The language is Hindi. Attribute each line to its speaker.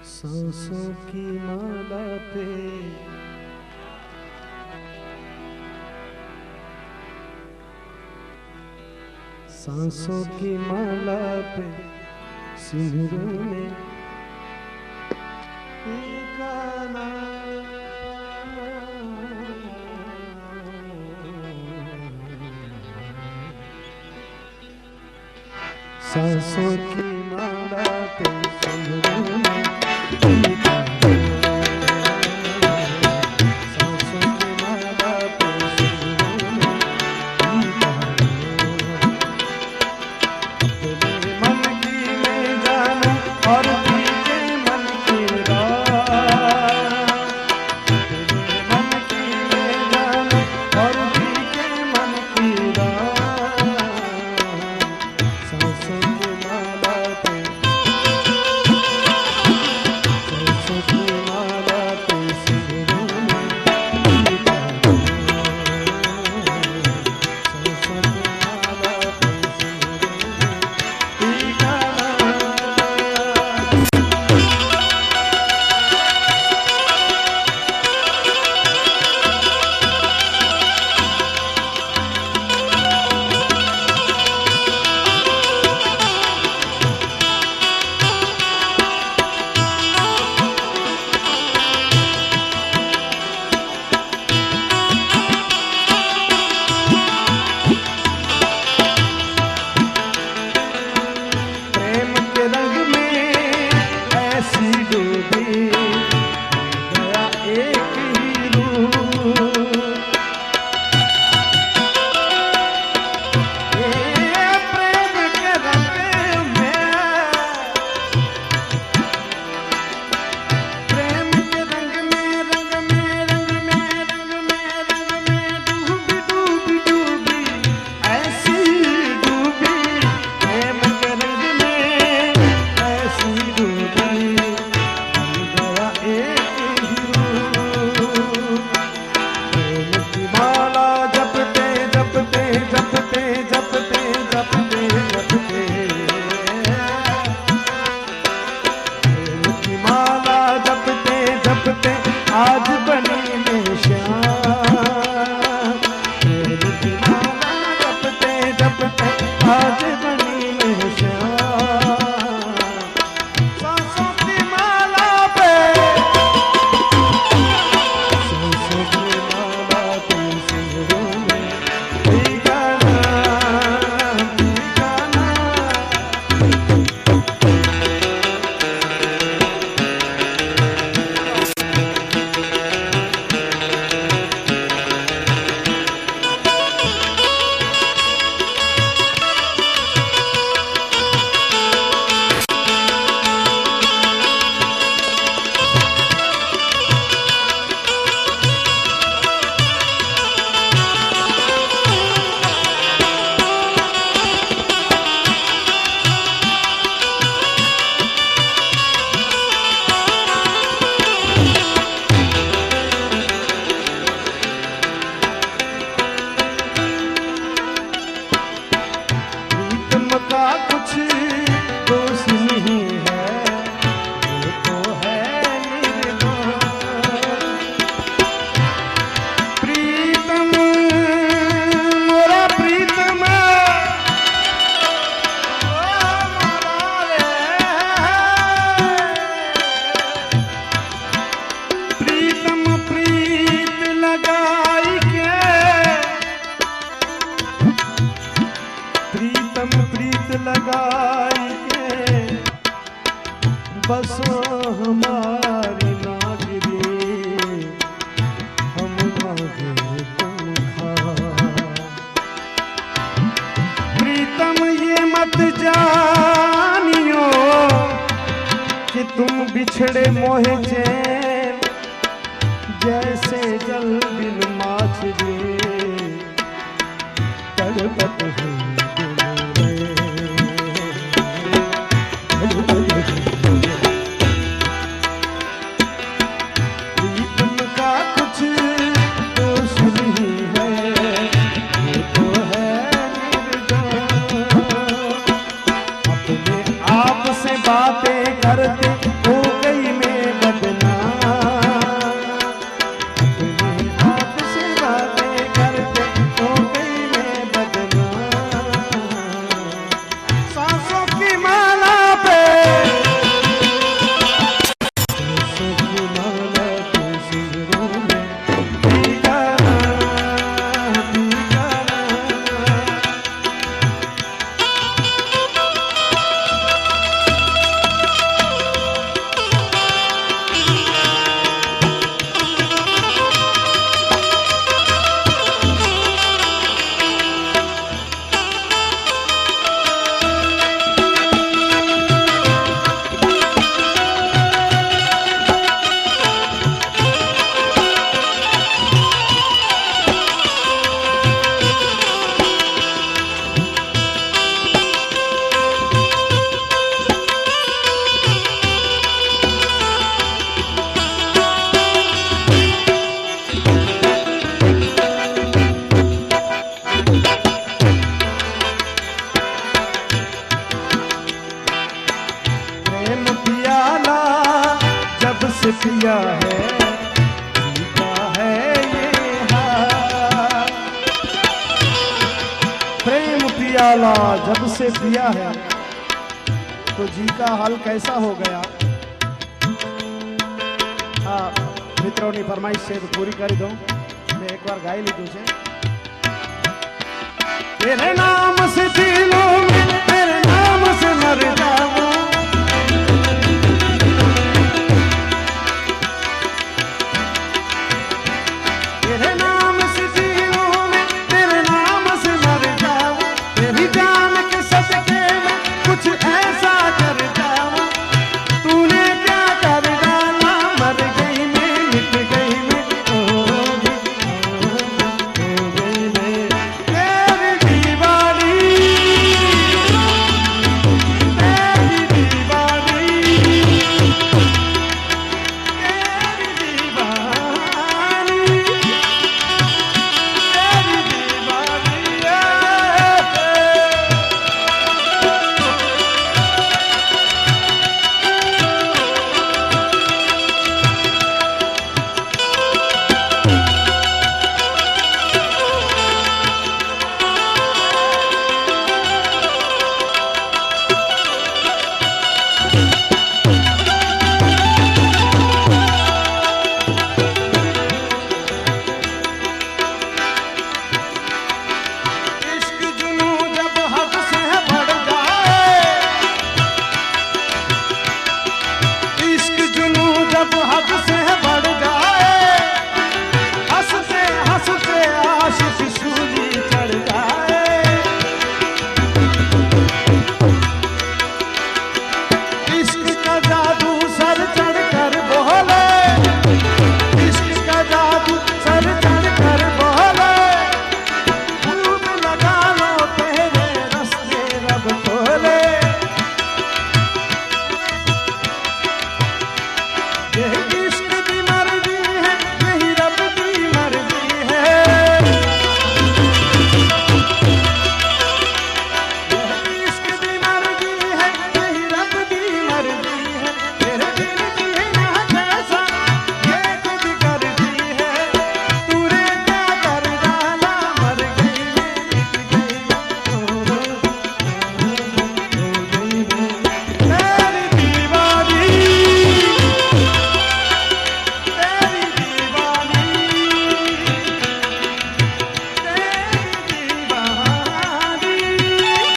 Speaker 1: सांसों की माला पे सांसों की माला पे सिंदूर में गाना सांसों की माला पे सिंदूर में आज बनी में श्याम जपते जपते आज बनी में श्याम सांसों की माला पे सांसों की माला पे सिंदूर में ठिकाना ठिकाना कुछ दोष नहीं है, वो तो है निर्दोष। प्रीतम मोरा प्रीतम प्रीतम प्रीत लगाई के प्रीतम प्रीत लगाई के बसो हमारी नागरी हम मांगे तुम खा। प्रीतम ये मत जानियो कि तुम बिछड़े मोहे चैन जैसे जल बिन माछली तड़पत है। प्रीतम का कुछ है जी का है ये हाल। प्रेम पियाला जब से पिया है तो जी का हाल कैसा हो गया। हाँ मित्रों ने फरमाइश से तो पूरी कर दो, मैं एक बार गाई लीधું છે। तेरे नाम से जी लूं, तेरे नाम से मर जाऊं,